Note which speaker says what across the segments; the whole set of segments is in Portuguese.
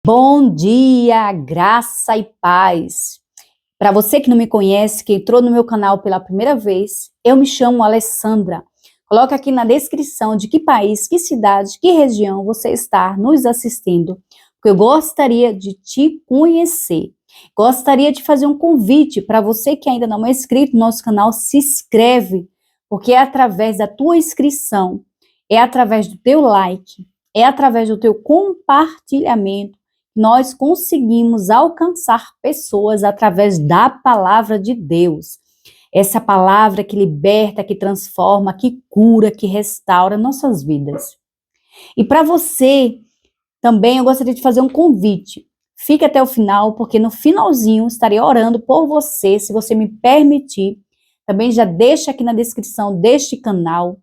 Speaker 1: Bom dia, graça e paz. Para você que não me conhece, que entrou no meu canal pela primeira vez, eu me chamo Alessandra. Coloca aqui na descrição de que país, que cidade, que região você está nos assistindo, porque eu gostaria de te conhecer. Gostaria de fazer um convite para você que ainda não é inscrito no nosso canal, se inscreve, porque é através da tua inscrição, é através do teu like, é através do teu compartilhamento nós conseguimos alcançar pessoas através da palavra de Deus. Essa palavra que liberta, que transforma, que cura, que restaura nossas vidas. E para você, também eu gostaria de fazer um convite. Fique até o final, porque no finalzinho estarei orando por você, se você me permitir. Também já deixa aqui na descrição deste canal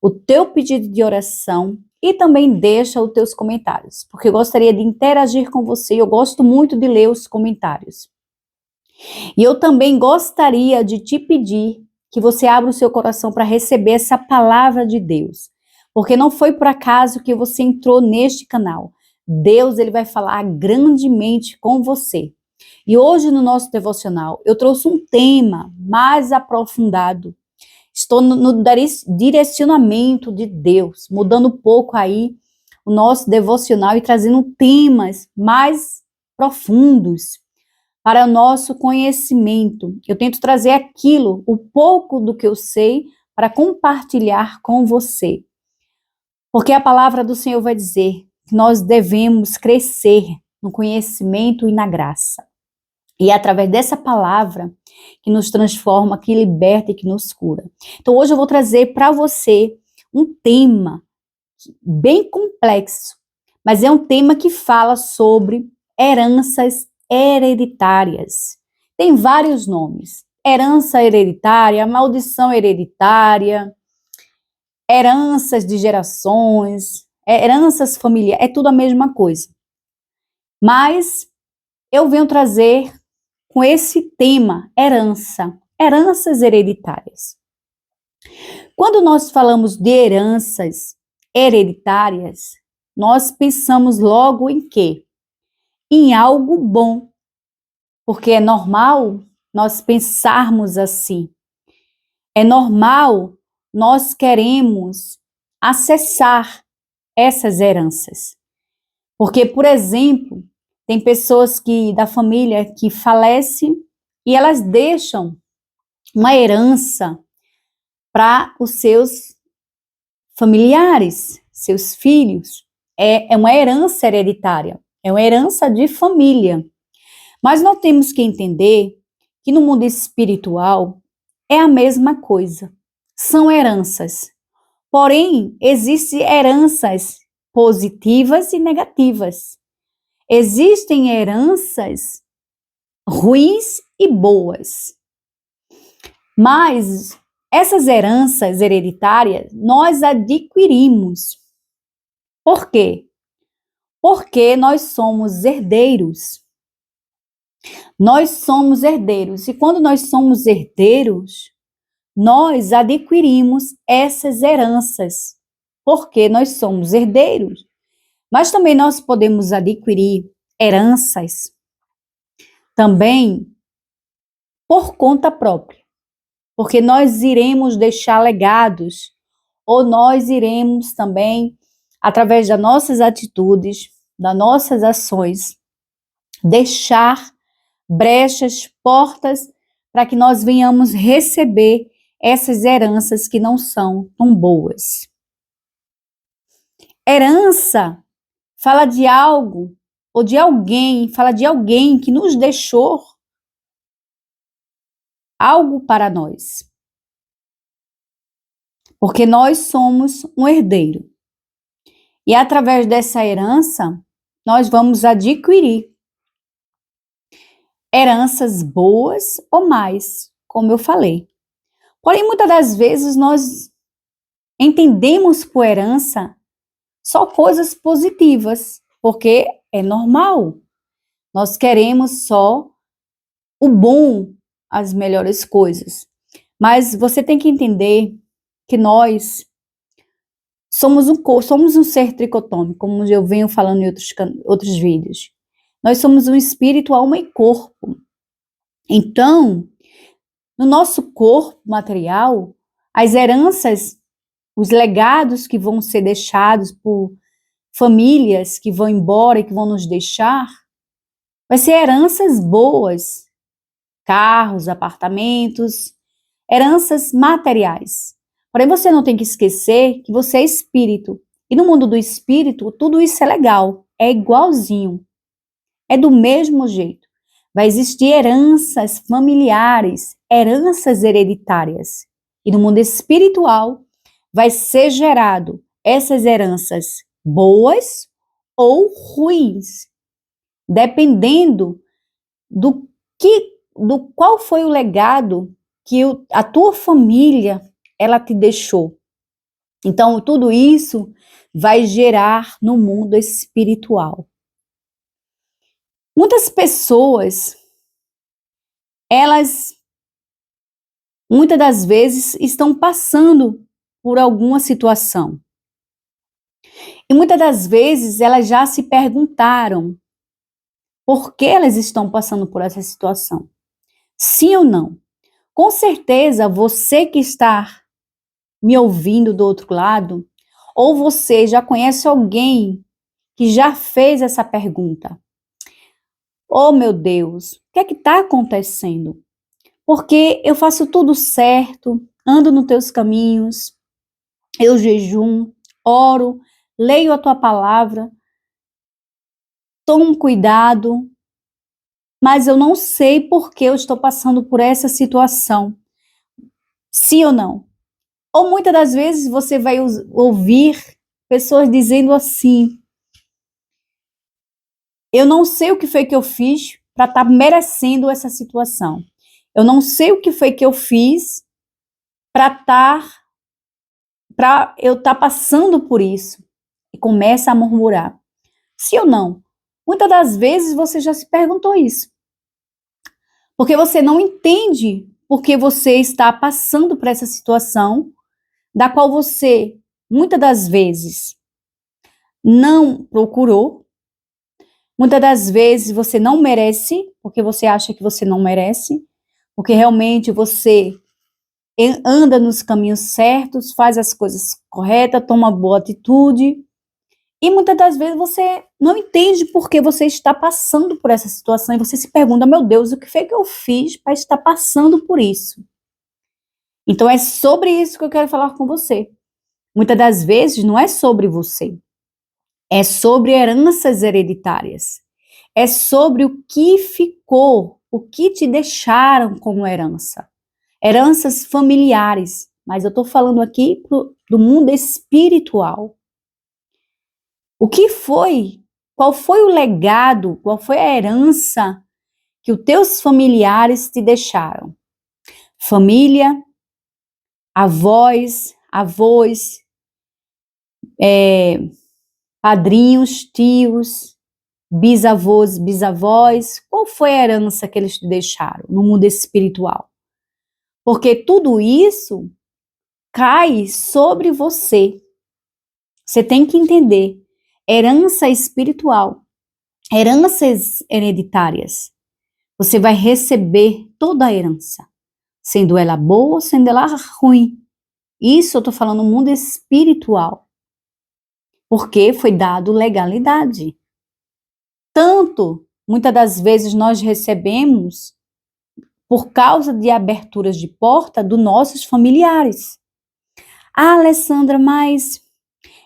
Speaker 1: o teu pedido de oração e também deixa os teus comentários, porque eu gostaria de interagir com você, eu gosto muito de ler os comentários. E eu também gostaria de te pedir que você abra o seu coração para receber essa palavra de Deus, porque não foi por acaso que você entrou neste canal. Deus, ele vai falar grandemente com você. E hoje no nosso devocional, eu trouxe um tema mais aprofundado. Estou no direcionamento de Deus, mudando um pouco aí o nosso devocional e trazendo temas mais profundos para o nosso conhecimento. Eu tento trazer aquilo, o pouco do que eu sei, para compartilhar com você. Porque a palavra do Senhor vai dizer que nós devemos crescer no conhecimento e na graça. E é através dessa palavra que nos transforma, que liberta e que nos cura. Então hoje eu vou trazer para você um tema bem complexo, mas é um tema que fala sobre heranças hereditárias. Tem vários nomes: herança hereditária, maldição hereditária, heranças de gerações, heranças familiares, é tudo a mesma coisa. Mas eu venho trazer com esse tema, heranças hereditárias. Quando nós falamos de heranças hereditárias, nós pensamos logo em quê? Em algo bom, porque é normal nós pensarmos assim. É normal nós queremos acessar essas heranças. Porque, por exemplo, tem pessoas da família que falecem e elas deixam uma herança para os seus familiares, seus filhos. É uma herança hereditária, é uma herança de família. Mas nós temos que entender que no mundo espiritual é a mesma coisa. São heranças. Porém, existem heranças positivas e negativas. Existem heranças ruins e boas. Mas essas heranças hereditárias nós adquirimos. Por quê? Porque nós somos herdeiros. Nós somos herdeiros. E quando nós somos herdeiros, nós adquirimos essas heranças. Porque nós somos herdeiros. Mas também nós podemos adquirir heranças também por conta própria, porque nós iremos deixar legados, ou nós iremos também, através das nossas atitudes, das nossas ações, deixar brechas, portas, para que nós venhamos receber essas heranças que não são tão boas. Herança fala de algo, ou de alguém, fala de alguém que nos deixou algo para nós. Porque nós somos um herdeiro. E através dessa herança, nós vamos adquirir heranças boas ou mais, como eu falei. Porém, muitas das vezes nós entendemos por herança só coisas positivas, porque é normal. Nós queremos só o bom, as melhores coisas. Mas você tem que entender que nós somos um ser tricotômico, como eu venho falando em outros vídeos. Nós somos um espírito, alma e corpo. Então, no nosso corpo material, as heranças, os legados que vão ser deixados por famílias que vão embora e que vão nos deixar, vai ser heranças boas, carros, apartamentos, heranças materiais. Porém, você não tem que esquecer que você é espírito. E no mundo do espírito, tudo isso é legal, é igualzinho, é do mesmo jeito. Vai existir heranças familiares, heranças hereditárias. E no mundo espiritual, vai ser gerado essas heranças boas ou ruins, dependendo do qual foi o legado que a tua família ela te deixou. Então, tudo isso vai gerar no mundo espiritual. Muitas pessoas, elas, muitas das vezes, estão passando por alguma situação. E muitas das vezes, elas já se perguntaram por que elas estão passando por essa situação. Sim ou não? Com certeza, você que está me ouvindo do outro lado, ou você já conhece alguém que já fez essa pergunta. Oh, meu Deus, o que é que está acontecendo? Porque eu faço tudo certo, ando nos teus caminhos, eu jejum, oro, leio a tua palavra, tomo cuidado, mas eu não sei por que eu estou passando por essa situação. Sim ou não? Ou muitas das vezes você vai ouvir pessoas dizendo assim: eu não sei o que foi que eu fiz para estar merecendo essa situação. Eu não sei o que foi que eu fiz para eu estar passando por isso. E começa a murmurar. Sim ou não? Muitas das vezes você já se perguntou isso. Porque você não entende porque você está passando por essa situação, da qual você, muitas das vezes, não procurou. Muitas das vezes você não merece, porque você acha que você não merece, porque realmente você anda nos caminhos certos, faz as coisas corretas, toma boa atitude, e muitas das vezes você não entende por que você está passando por essa situação, e você se pergunta: meu Deus, o que foi que eu fiz para estar passando por isso? Então é sobre isso que eu quero falar com você. Muitas das vezes não é sobre você, é sobre heranças hereditárias. É sobre o que ficou, o que te deixaram como herança. Heranças familiares, mas eu estou falando aqui do mundo espiritual. O que foi? Qual foi o legado? Qual foi a herança que os teus familiares te deixaram? Família, avós, padrinhos, tios, bisavós, bisavós. Qual foi a herança que eles te deixaram no mundo espiritual? Porque tudo isso cai sobre você. Você tem que entender. Herança espiritual, heranças hereditárias. Você vai receber toda a herança, sendo ela boa, sendo ela ruim. Isso eu estou falando no mundo espiritual. Porque foi dado legalidade. Tanto, muitas das vezes nós recebemos por causa de aberturas de porta dos nossos familiares. Ah, Alessandra, mas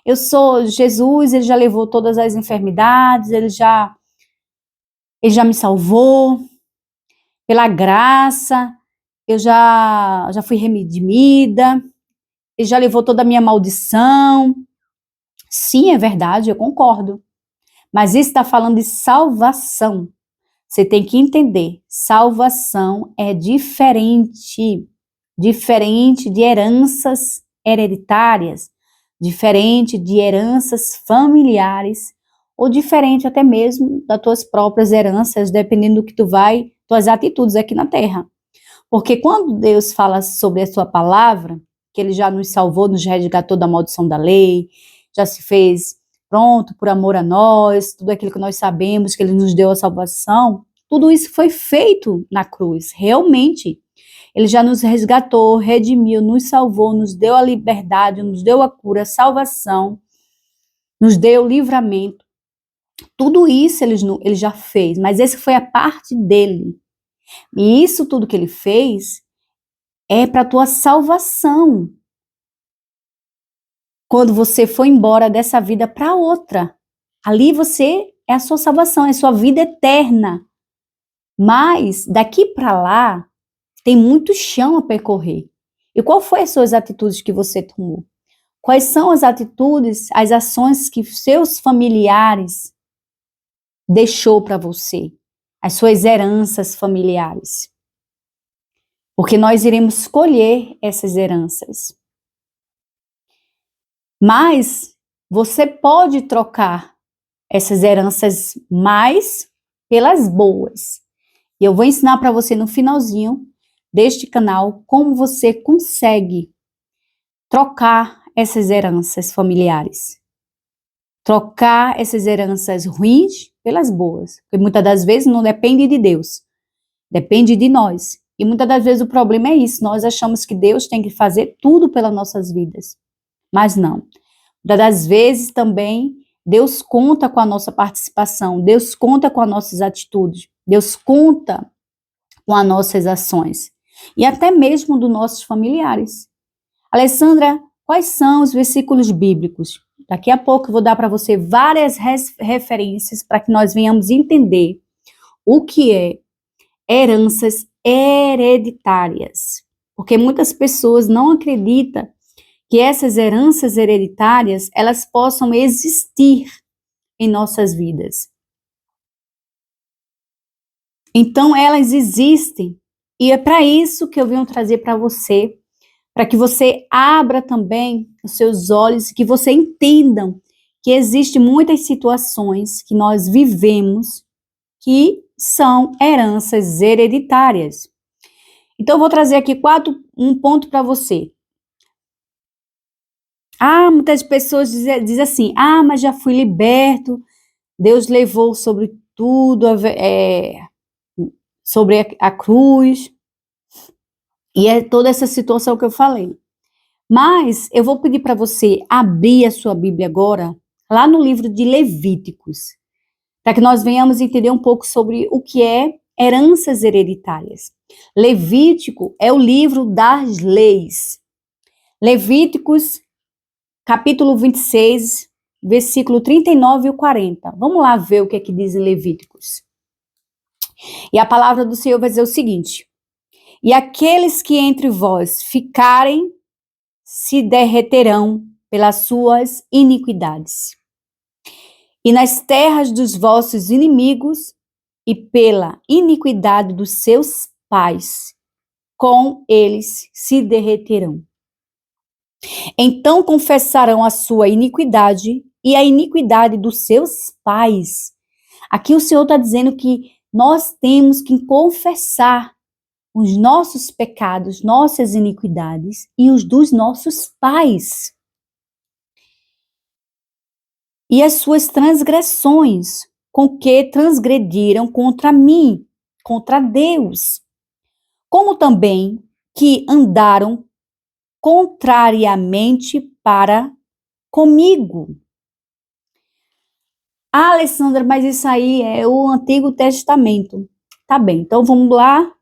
Speaker 1: eu sou Jesus, ele já levou todas as enfermidades, ele já me salvou, pela graça, eu já fui redimida, ele já levou toda a minha maldição. Sim, é verdade, eu concordo. Mas isso está falando de salvação. Você tem que entender, salvação é diferente de heranças hereditárias, diferente de heranças familiares, ou diferente até mesmo das tuas próprias heranças, dependendo do que tuas atitudes aqui na terra. Porque quando Deus fala sobre a sua palavra, que ele já nos salvou, nos resgatou da maldição da lei, já se fez pronto por amor a nós, tudo aquilo que nós sabemos, que ele nos deu a salvação, tudo isso foi feito na cruz, realmente. Ele já nos resgatou, redimiu, nos salvou, nos deu a liberdade, nos deu a cura, a salvação, nos deu o livramento. Tudo isso ele já fez, mas essa foi a parte dele. E isso tudo que ele fez é para a tua salvação. Quando você for embora dessa vida para outra, ali você é a sua salvação, é a sua vida eterna. Mas daqui para lá tem muito chão a percorrer. E qual foi as suas atitudes que você tomou? Quais são as atitudes, as ações que seus familiares deixou para você? As suas heranças familiares. Porque nós iremos escolher essas heranças. Mas você pode trocar essas heranças mais pelas boas. E eu vou ensinar para você no finalzinho deste canal como você consegue trocar essas heranças familiares. Trocar essas heranças ruins pelas boas. Porque muitas das vezes não depende de Deus. Depende de nós. E muitas das vezes o problema é isso. Nós achamos que Deus tem que fazer tudo pelas nossas vidas. Mas não. Muitas das vezes também Deus conta com a nossa participação. Deus conta com as nossas atitudes. Deus conta com as nossas ações. E até mesmo dos nossos familiares. Alessandra, quais são os versículos bíblicos? Daqui a pouco eu vou dar para você várias referências para que nós venhamos entender o que é heranças hereditárias. Porque muitas pessoas não acreditam que essas heranças hereditárias, elas possam existir em nossas vidas. Então, elas existem. E é para isso que eu venho trazer para você, para que você abra também os seus olhos, que você entendam que existem muitas situações que nós vivemos que são heranças hereditárias. Então, eu vou trazer aqui um ponto para você. Muitas pessoas dizem assim, mas já fui liberto, Deus levou sobre tudo, sobre a cruz, e é toda essa situação que eu falei. Mas eu vou pedir para você abrir a sua Bíblia agora, lá no livro de Levíticos, para que nós venhamos entender um pouco sobre o que é heranças hereditárias. Levítico é o livro das leis. Levíticos, capítulo 26, versículo 39 e 40. Vamos lá ver o que é que diz em Levíticos. E a palavra do Senhor vai dizer o seguinte: e aqueles que entre vós ficarem se derreterão pelas suas iniquidades. E nas terras dos vossos inimigos e pela iniquidade dos seus pais, com eles se derreterão. Então confessarão a sua iniquidade e a iniquidade dos seus pais. Aqui o Senhor está dizendo que nós temos que confessar os nossos pecados, nossas iniquidades e os dos nossos pais. E as suas transgressões, com que transgrediram contra mim, contra Deus. Como também que andaram contrariamente para comigo. Alessandra, mas isso aí é o Antigo Testamento. Tá bem, então vamos lá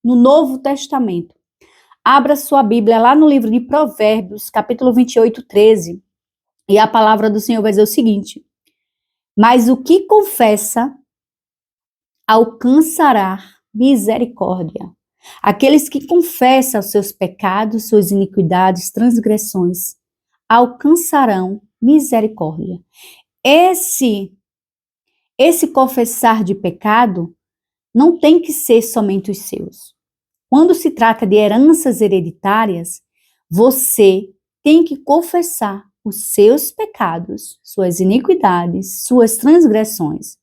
Speaker 1: no Novo Testamento. Abra sua Bíblia lá no livro de Provérbios, capítulo 28, 13. E a palavra do Senhor vai dizer o seguinte: mas o que confessa alcançará misericórdia. Aqueles que confessam os seus pecados, suas iniquidades, transgressões, alcançarão misericórdia. Esse confessar de pecado não tem que ser somente os seus. Quando se trata de heranças hereditárias, você tem que confessar os seus pecados, suas iniquidades, suas transgressões,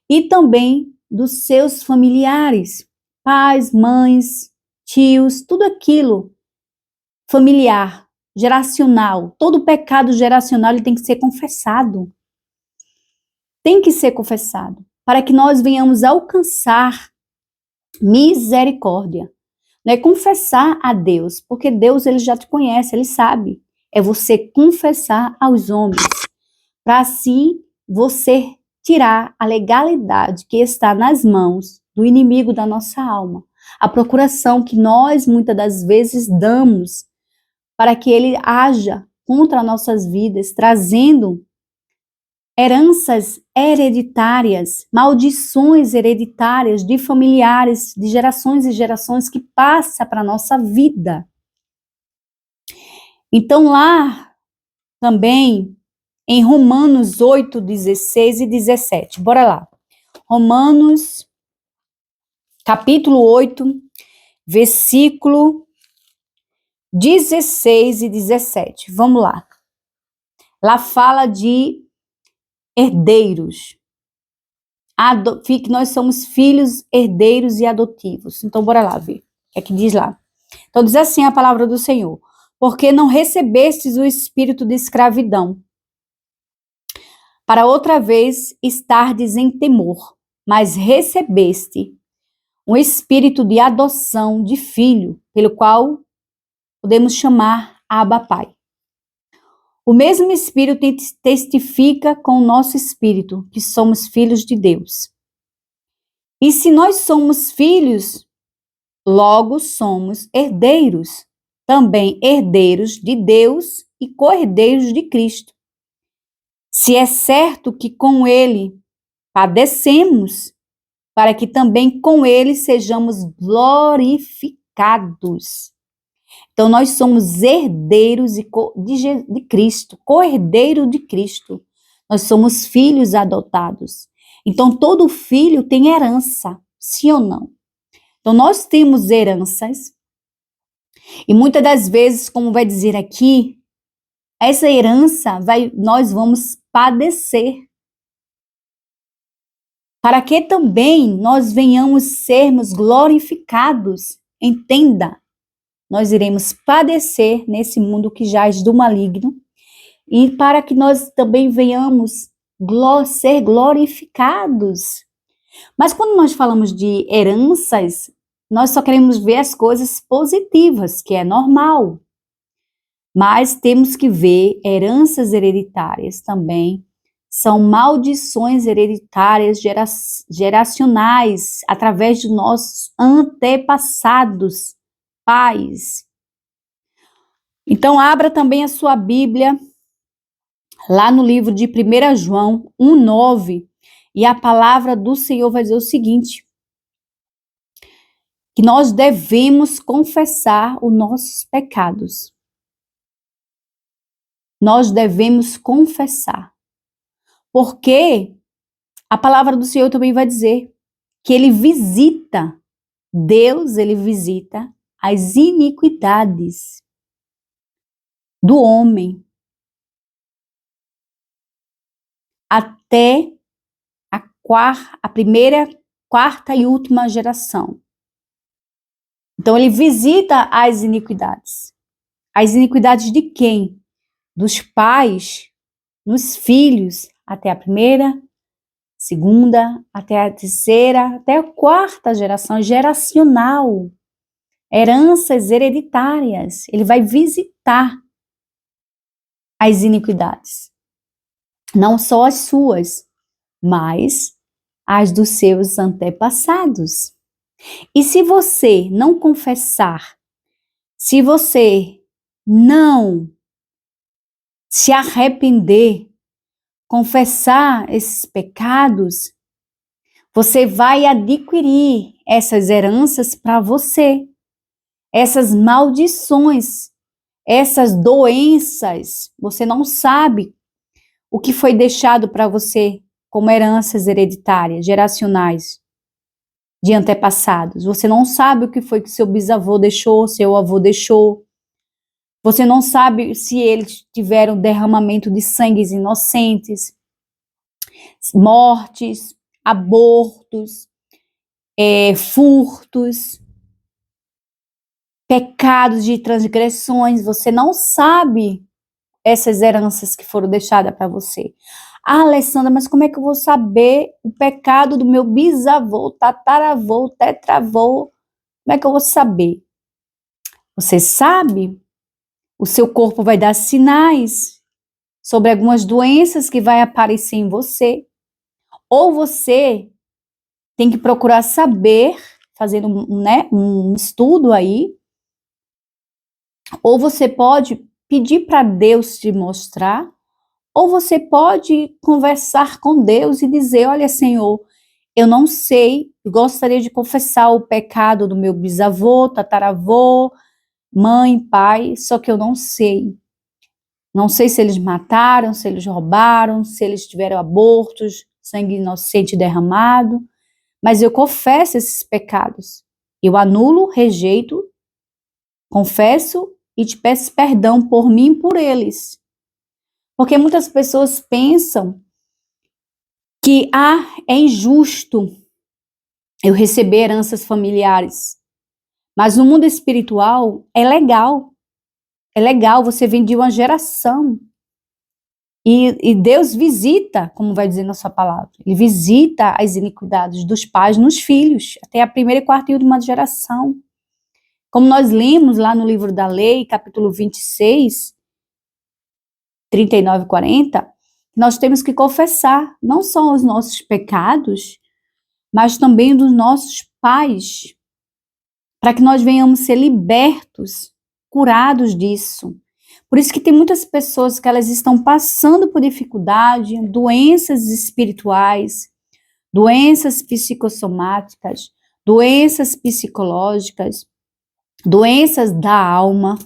Speaker 1: e também dos seus familiares, pais, mães, tios, tudo aquilo, familiar, geracional, todo pecado geracional ele tem que ser confessado. Tem que ser confessado, para que nós venhamos alcançar misericórdia. Não é confessar a Deus, porque Deus ele já te conhece, ele sabe. É você confessar aos homens, para assim você tirar a legalidade que está nas mãos do inimigo da nossa alma. A procuração que nós muitas das vezes damos para que ele haja contra nossas vidas, trazendo heranças hereditárias, maldições hereditárias de familiares, de gerações e gerações que passa para a nossa vida. Então lá também em Romanos 8, 16 e 17, bora lá. Romanos capítulo 8, versículo 16 e 17, vamos lá. Lá fala de herdeiros. Que nós somos filhos, herdeiros e adotivos. Então, bora lá ver. O que é que diz lá? Então, diz assim a palavra do Senhor. Porque não recebestes o espírito de escravidão, para outra vez estardes em temor, mas recebeste um espírito de adoção de filho, pelo qual podemos chamar Abba Pai. O mesmo Espírito testifica com o nosso espírito que somos filhos de Deus. E se nós somos filhos, logo somos herdeiros, também herdeiros de Deus e co-herdeiros de Cristo. Se é certo que com Ele padecemos, para que também com Ele sejamos glorificados. Então, nós somos herdeiros de Cristo, co-herdeiro de Cristo. Nós somos filhos adotados. Então, todo filho tem herança, sim ou não? Então, nós temos heranças, e muitas das vezes, como vai dizer aqui, essa herança nós vamos padecer. Para que também nós venhamos sermos glorificados. Entenda. Nós iremos padecer nesse mundo que jaz do maligno, e para que nós também venhamos ser glorificados. Mas quando nós falamos de heranças, nós só queremos ver as coisas positivas, que é normal. Mas temos que ver heranças hereditárias também, são maldições hereditárias geracionais, através de nossos antepassados, pais. Então, abra também a sua Bíblia, lá no livro de 1 João 1,9, e a palavra do Senhor vai dizer o seguinte, que nós devemos confessar os nossos pecados. Nós devemos confessar. Porque a palavra do Senhor também vai dizer que Ele visita, Deus, Ele visita as iniquidades do homem até a primeira, quarta e última geração. Então, ele visita as iniquidades. As iniquidades de quem? Dos pais, nos filhos, até a primeira, segunda, até a terceira, até a quarta geração, geracional. Heranças hereditárias. Ele vai visitar as iniquidades. Não só as suas, mas as dos seus antepassados. E se você não confessar, se você não se arrepender, confessar esses pecados, você vai adquirir essas heranças para você, essas maldições, essas doenças. Você não sabe o que foi deixado para você como heranças hereditárias, geracionais, de antepassados. Você não sabe o que foi que seu bisavô deixou, seu avô deixou. Você não sabe se eles tiveram derramamento de sangues inocentes, mortes, abortos, furtos, pecados de transgressões, você não sabe essas heranças que foram deixadas para você. Ah, Alessandra, mas como é que eu vou saber o pecado do meu bisavô, tataravô, tetravô? Como é que eu vou saber? Você sabe? O seu corpo vai dar sinais sobre algumas doenças que vai aparecer em você. Ou você tem que procurar saber, fazendo um estudo aí, ou você pode pedir para Deus te mostrar, ou você pode conversar com Deus e dizer, olha, Senhor, eu não sei, eu gostaria de confessar o pecado do meu bisavô, tataravô, mãe, pai, só que eu não sei. Não sei se eles mataram, se eles roubaram, se eles tiveram abortos, sangue inocente derramado, mas eu confesso esses pecados. Eu anulo, rejeito, confesso e te peço perdão por mim e por eles. Porque muitas pessoas pensam que, é injusto eu receber heranças familiares. Mas no mundo espiritual é legal. É legal, você vem de uma geração. E Deus visita, como vai dizer na sua palavra, Ele visita as iniquidades dos pais nos filhos, até a primeira e quarta e última geração. Como nós lemos lá no livro da Lei, capítulo 26, 39 e 40, nós temos que confessar não só os nossos pecados, mas também dos nossos pais, para que nós venhamos ser libertos, curados disso. Por isso que tem muitas pessoas que elas estão passando por dificuldade, doenças espirituais, doenças psicossomáticas, doenças psicológicas, doenças da alma,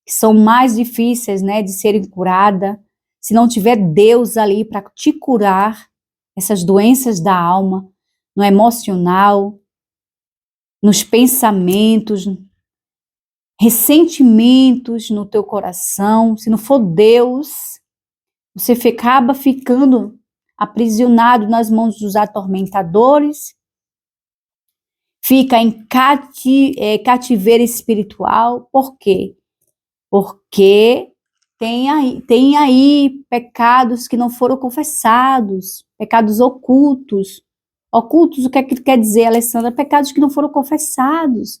Speaker 1: que são mais difíceis, né, de serem curadas, se não tiver Deus ali para te curar essas doenças da alma, no emocional, nos pensamentos, ressentimentos no teu coração. Se não for Deus, você acaba ficando aprisionado nas mãos dos atormentadores, fica em cativeiro espiritual. Por quê? Porque tem aí pecados que não foram confessados, pecados ocultos. Ocultos, o que é que quer dizer, Alessandra? Pecados que não foram confessados.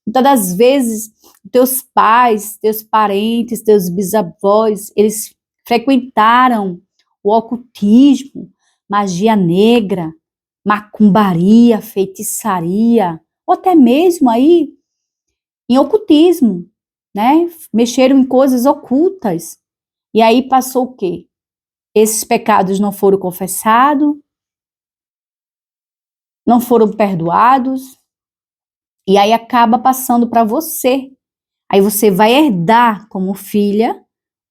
Speaker 1: Muitas das vezes, teus pais, teus parentes, teus bisavós, eles frequentaram o ocultismo, magia negra, macumbaria, feitiçaria, ou até mesmo aí em ocultismo, né? Mexeram em coisas ocultas. E aí passou o quê? Esses pecados não foram confessados, não foram perdoados, e aí acaba passando para você. Aí você vai herdar como filha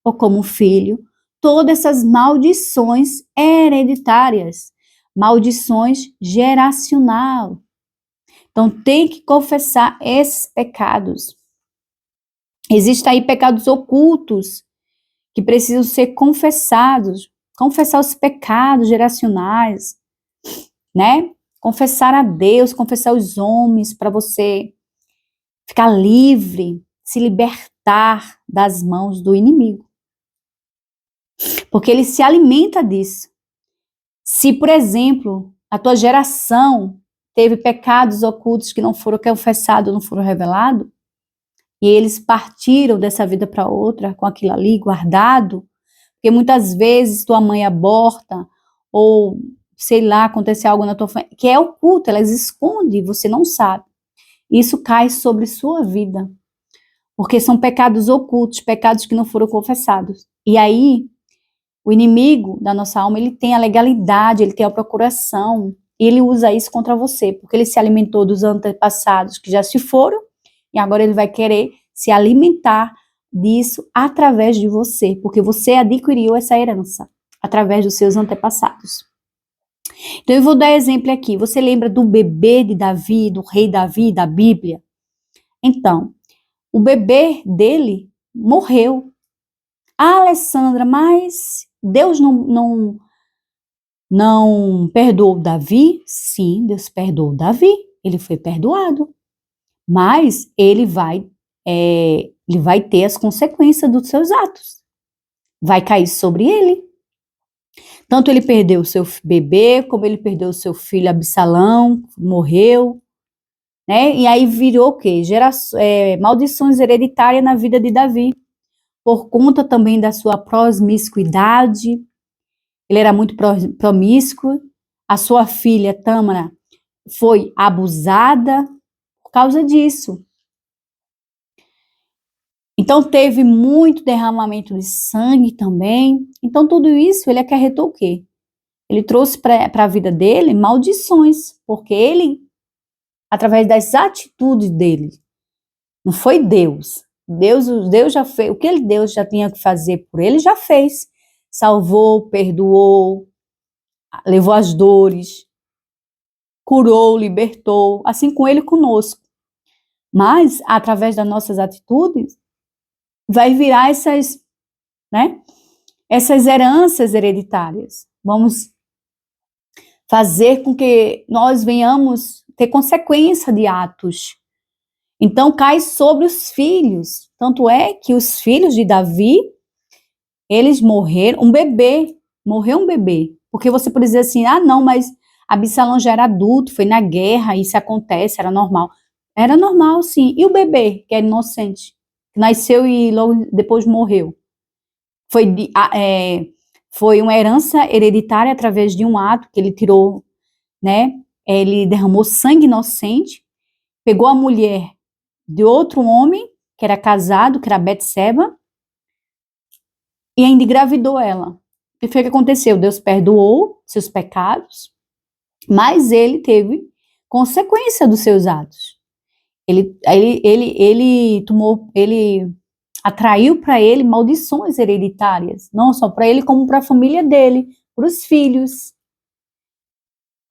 Speaker 1: ou como filho todas essas maldições hereditárias, maldições geracional. Então tem que confessar esses pecados. Existem aí pecados ocultos que precisam ser confessados, confessar os pecados geracionais, né? Confessar a Deus, confessar os homens para você ficar livre, se libertar das mãos do inimigo. Porque ele se alimenta disso. Se, por exemplo, a tua geração teve pecados ocultos que não foram confessados, não foram revelados, e eles partiram dessa vida para outra com aquilo ali guardado, porque muitas vezes tua mãe aborta, ou sei lá, acontece algo na tua família, que é oculto, elas escondem, você não sabe. Isso cai sobre sua vida, porque são pecados ocultos, pecados que não foram confessados. E aí, o inimigo da nossa alma, ele tem a legalidade, ele tem a procuração, e ele usa isso contra você, porque ele se alimentou dos antepassados que já se foram, e agora ele vai querer se alimentar disso através de você, porque você adquiriu essa herança através dos seus antepassados. Então eu vou dar exemplo aqui. Você lembra do bebê de Davi, do rei Davi, da Bíblia? Então, o bebê dele morreu. Ah, Alessandra, mas Deus não perdoou Davi? Sim, Deus perdoou Davi. Ele foi perdoado. Mas ele vai ele vai ter as consequências dos seus atos. Vai cair sobre ele. Tanto ele perdeu o seu bebê, como ele perdeu o seu filho Absalão, morreu, né? E aí virou o quê? Maldições hereditárias na vida de Davi, por conta também da sua promiscuidade. Ele era muito promíscuo. A sua filha Tâmara foi abusada por causa disso. Então teve muito derramamento de sangue também. Então tudo isso ele acarretou o quê? Ele trouxe para a vida dele maldições, porque ele, através das atitudes dele, não foi Deus. Deus já fez, o que Deus já tinha que fazer por ele, já fez. Salvou, perdoou, levou as dores, curou, libertou, assim com ele conosco. Mas, através das nossas atitudes, vai virar essas, né, essas heranças hereditárias. Vamos fazer com que nós venhamos ter consequência de atos. Então, cai sobre os filhos. Tanto é que os filhos de Davi, eles morreram, morreu um bebê. Porque você pode dizer assim, não, mas Absalão já era adulto, foi na guerra, isso acontece, era normal. Era normal, sim. E o bebê, que era inocente, que nasceu e logo depois morreu? Foi uma herança hereditária através de um ato que ele tirou, né? Ele derramou sangue inocente, pegou a mulher de outro homem, que era casado, que era Betseba, e ainda engravidou ela. E foi o que aconteceu? Deus perdoou seus pecados, mas ele teve consequência dos seus atos. Ele atraiu para ele maldições hereditárias, não só para ele, como para a família dele, para os filhos.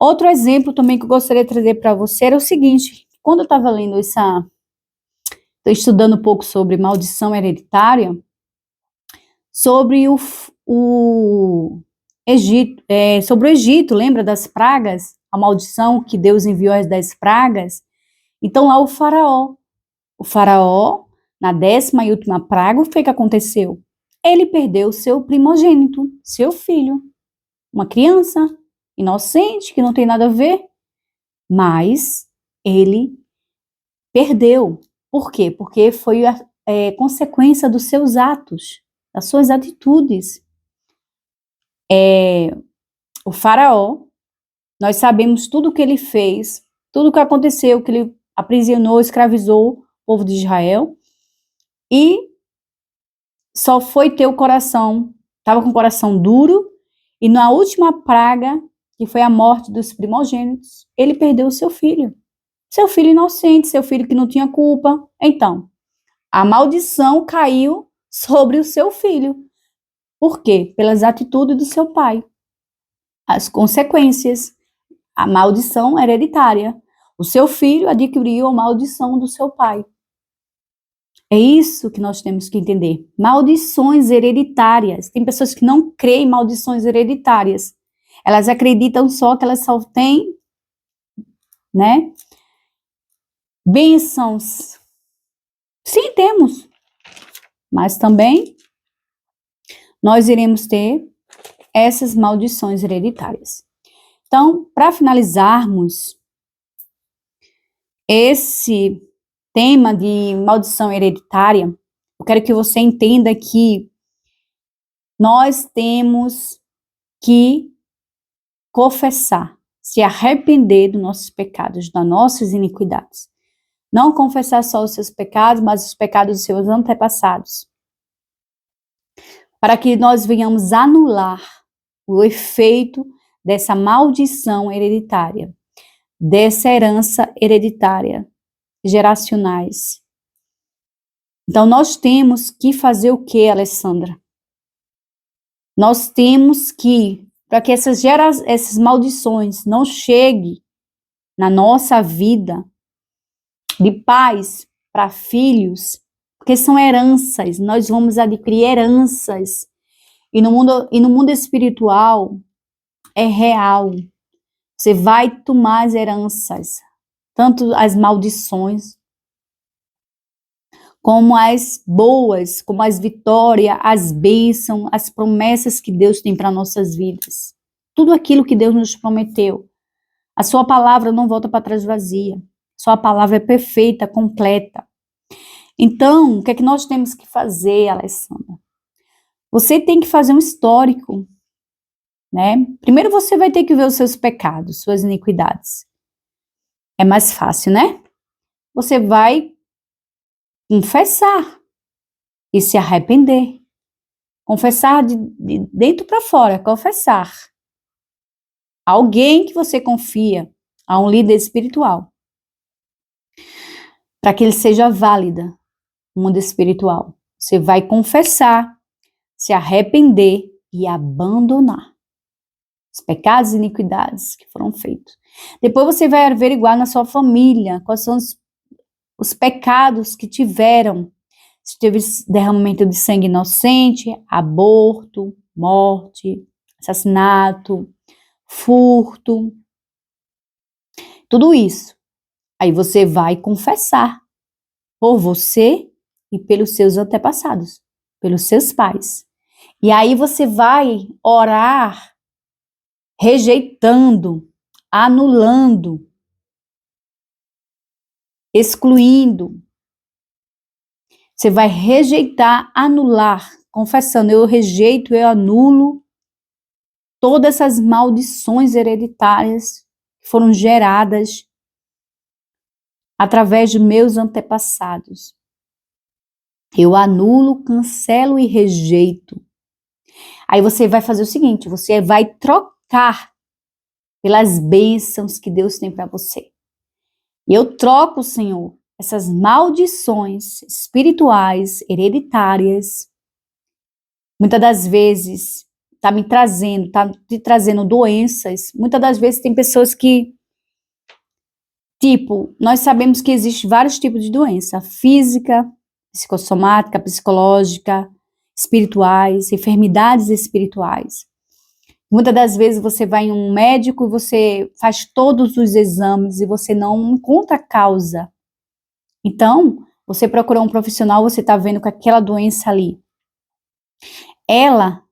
Speaker 1: Outro exemplo também que eu gostaria de trazer para você era o seguinte: quando eu estava lendo estou estudando um pouco sobre maldição hereditária, sobre o Egito, sobre o Egito, lembra das pragas? A maldição que Deus enviou as 10 pragas? Então lá o faraó, na 10ª e última praga, o que aconteceu? Ele perdeu seu primogênito, seu filho, uma criança inocente, que não tem nada a ver, mas ele perdeu. Por quê? Porque foi consequência dos seus atos, das suas atitudes. O faraó, nós sabemos tudo o que ele fez, tudo o que aconteceu, que ele aprisionou, escravizou o povo de Israel, e só foi ter o coração, estava com o coração duro, e na última praga, que foi a morte dos primogênitos, ele perdeu o seu filho inocente, seu filho que não tinha culpa. Então, a maldição caiu sobre o seu filho. Por quê? Pelas atitudes do seu pai. As consequências, a maldição hereditária. O seu filho adquiriu a maldição do seu pai. É isso que nós temos que entender. Maldições hereditárias. Tem pessoas que não creem em maldições hereditárias. Elas acreditam só que elas só têm, né, bênçãos. Sim, temos. Mas também nós iremos ter essas maldições hereditárias. Então, para finalizarmos esse tema de maldição hereditária, eu quero que você entenda que nós temos que confessar, se arrepender dos nossos pecados, das nossas iniquidades. Não confessar só os seus pecados, mas os pecados dos seus antepassados. Para que nós venhamos anular o efeito dessa maldição hereditária, dessa herança hereditária, geracionais. Então, nós temos que fazer o que, Alessandra? Nós temos que, para que essas maldições não cheguem na nossa vida, de pais para filhos, porque são heranças, nós vamos adquirir heranças. E no mundo espiritual, é real. Você vai tomar as heranças, tanto as maldições, como as boas, como as vitórias, as bênçãos, as promessas que Deus tem para nossas vidas. Tudo aquilo que Deus nos prometeu. A sua palavra não volta para trás vazia. Sua palavra é perfeita, completa. Então, o que é que nós temos que fazer, Alessandra? Você tem que fazer um histórico, né? Primeiro você vai ter que ver os seus pecados, suas iniquidades. É mais fácil, né? Você vai confessar e se arrepender. Confessar de dentro para fora, confessar. Alguém que você confia, a um líder espiritual, para que ele seja válida no mundo espiritual. Você vai confessar, se arrepender e abandonar os pecados e iniquidades que foram feitos. Depois você vai averiguar na sua família quais são os pecados que tiveram. Se teve derramamento de sangue inocente, aborto, morte, assassinato, furto, tudo isso. Aí você vai confessar por você e pelos seus antepassados, pelos seus pais. E aí você vai orar rejeitando, anulando, excluindo. Você vai rejeitar, anular, confessando, eu rejeito, eu anulo todas essas maldições hereditárias que foram geradas através de meus antepassados. Eu anulo, cancelo e rejeito. Aí você vai fazer o seguinte, você vai trocar pelas bênçãos que Deus tem para você. E eu troco, Senhor, essas maldições espirituais, hereditárias, muitas das vezes tá te trazendo doenças. Muitas das vezes tem pessoas que, nós sabemos que existem vários tipos de doença, física, psicossomática, psicológica, espirituais, enfermidades espirituais. Muitas das vezes você vai em um médico e você faz todos os exames e você não encontra a causa. Então, você procurou um profissional, você está vendo que aquela doença ali, ela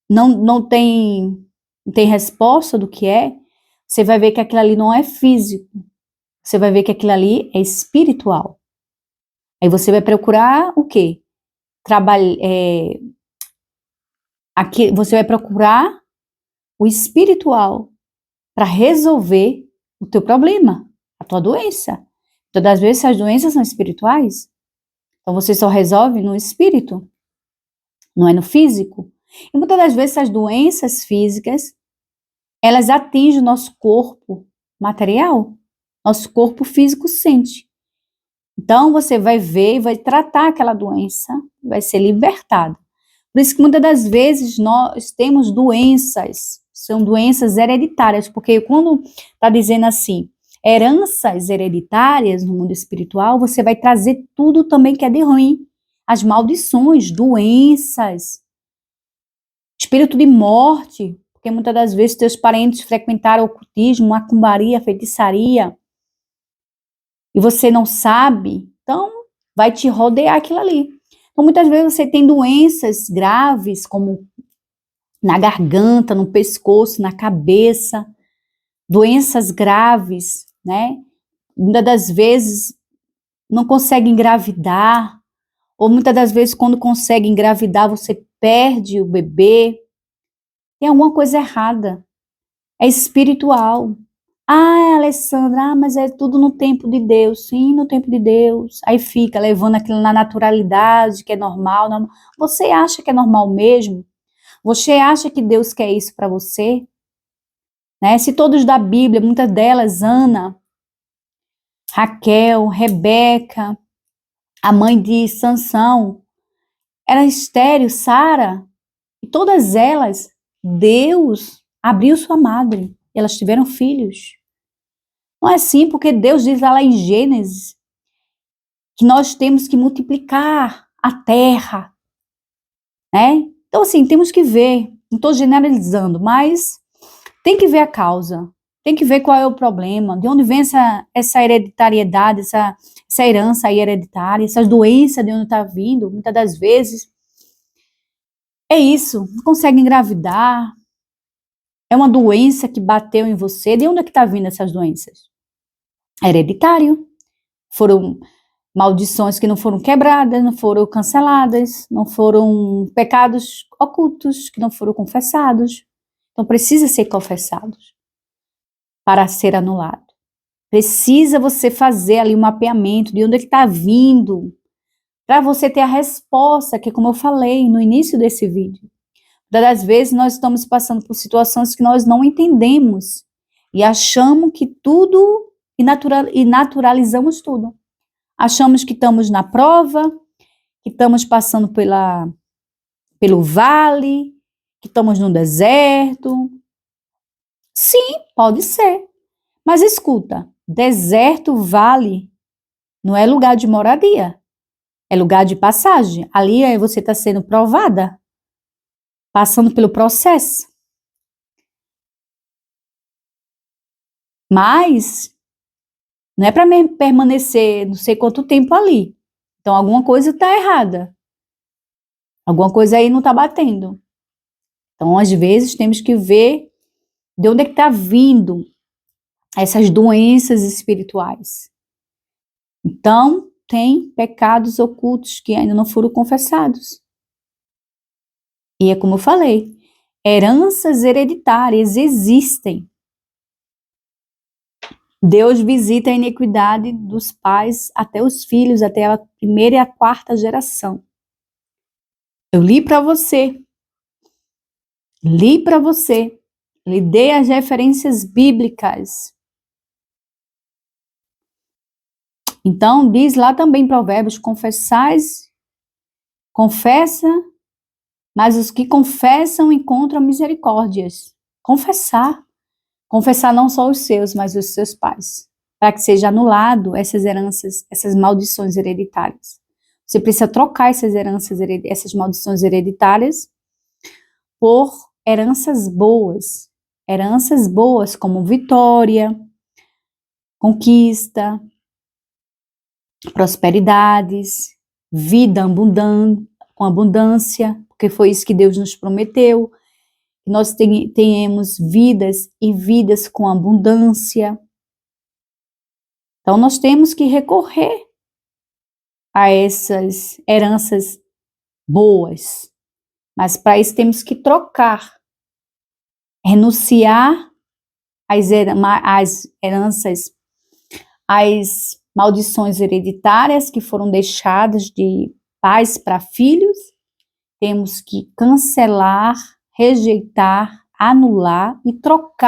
Speaker 1: não tem resposta do que é, você vai ver que aquilo ali não é físico. Você vai ver que aquilo ali é espiritual. Aí você vai procurar o quê? Aqui você vai procurar o espiritual para resolver o teu problema, a tua doença. Todas as vezes as doenças são espirituais. Então você só resolve no espírito, não é no físico. E muitas das vezes as doenças físicas, elas atingem o nosso corpo material. Nosso corpo físico sente. Então você vai ver e vai tratar aquela doença, vai ser libertado. Por isso que muitas das vezes nós temos doenças, são doenças hereditárias, porque quando está dizendo assim, heranças hereditárias no mundo espiritual, você vai trazer tudo também que é de ruim. As maldições, doenças, espírito de morte, porque muitas das vezes teus parentes frequentaram ocultismo, macumbaria, feitiçaria, e você não sabe, então vai te rodear aquilo ali. Então muitas vezes você tem doenças graves, como na garganta, no pescoço, na cabeça, doenças graves, né? Muitas das vezes não consegue engravidar, ou muitas das vezes quando consegue engravidar você perde o bebê. Tem alguma coisa errada. É espiritual. Ah, Alessandra, mas é tudo no tempo de Deus. Sim, no tempo de Deus. Aí fica levando aquilo na naturalidade, que é normal. Você acha que é normal mesmo? Você acha que Deus quer isso para você? Né? Se todos da Bíblia, muitas delas, Ana, Raquel, Rebeca, a mãe de Sansão, era estéril, Sara, e todas elas, Deus abriu sua madre. Elas tiveram filhos. Não é assim, porque Deus diz lá em Gênesis que nós temos que multiplicar a terra, né? Então, assim, temos que ver, não estou generalizando, mas tem que ver a causa, Tem que ver qual é o problema, de onde vem essa hereditariedade, essa herança aí hereditária, essas doenças de onde está vindo, muitas das vezes. É isso, não consegue engravidar, é uma doença que bateu em você. De onde é que está vindo essas doenças? É hereditário. Foram maldições que não foram quebradas, não foram canceladas, não foram pecados ocultos que não foram confessados. Então precisa ser confessados para ser anulado. Precisa você fazer ali um mapeamento de onde é que está vindo, para você ter a resposta, que como eu falei no início desse vídeo. Das vezes nós estamos passando por situações que nós não entendemos e achamos que tudo, e naturalizamos tudo. Achamos que estamos na prova, que estamos passando pelo vale, que estamos no deserto. Sim, pode ser. Mas escuta, deserto, vale, não é lugar de moradia, é lugar de passagem. Ali você está sendo provada, passando pelo processo. Mas não é para permanecer não sei quanto tempo ali. Então alguma coisa está errada. Alguma coisa aí não está batendo. Então às vezes temos que ver de onde é que está vindo essas doenças espirituais. Então tem pecados ocultos que ainda não foram confessados. E é como eu falei, heranças hereditárias existem. Deus visita a iniquidade dos pais até os filhos, até a primeira e a quarta geração. Eu li para você, lhe dei as referências bíblicas. Então, diz lá também em Provérbios, confessa, mas os que confessam encontram misericórdias. Confessar não só os seus, mas os seus pais, para que seja anulado essas heranças, essas maldições hereditárias. Você precisa trocar essas heranças, essas maldições hereditárias por heranças boas como vitória, conquista, prosperidades, vida com abundância, porque foi isso que Deus nos prometeu. Nós tenhamos vidas e vidas com abundância. Então, nós temos que recorrer a essas heranças boas. Mas para isso temos que trocar, renunciar às heranças, às maldições hereditárias que foram deixadas de pais para filhos. Temos que cancelar, rejeitar, anular e trocar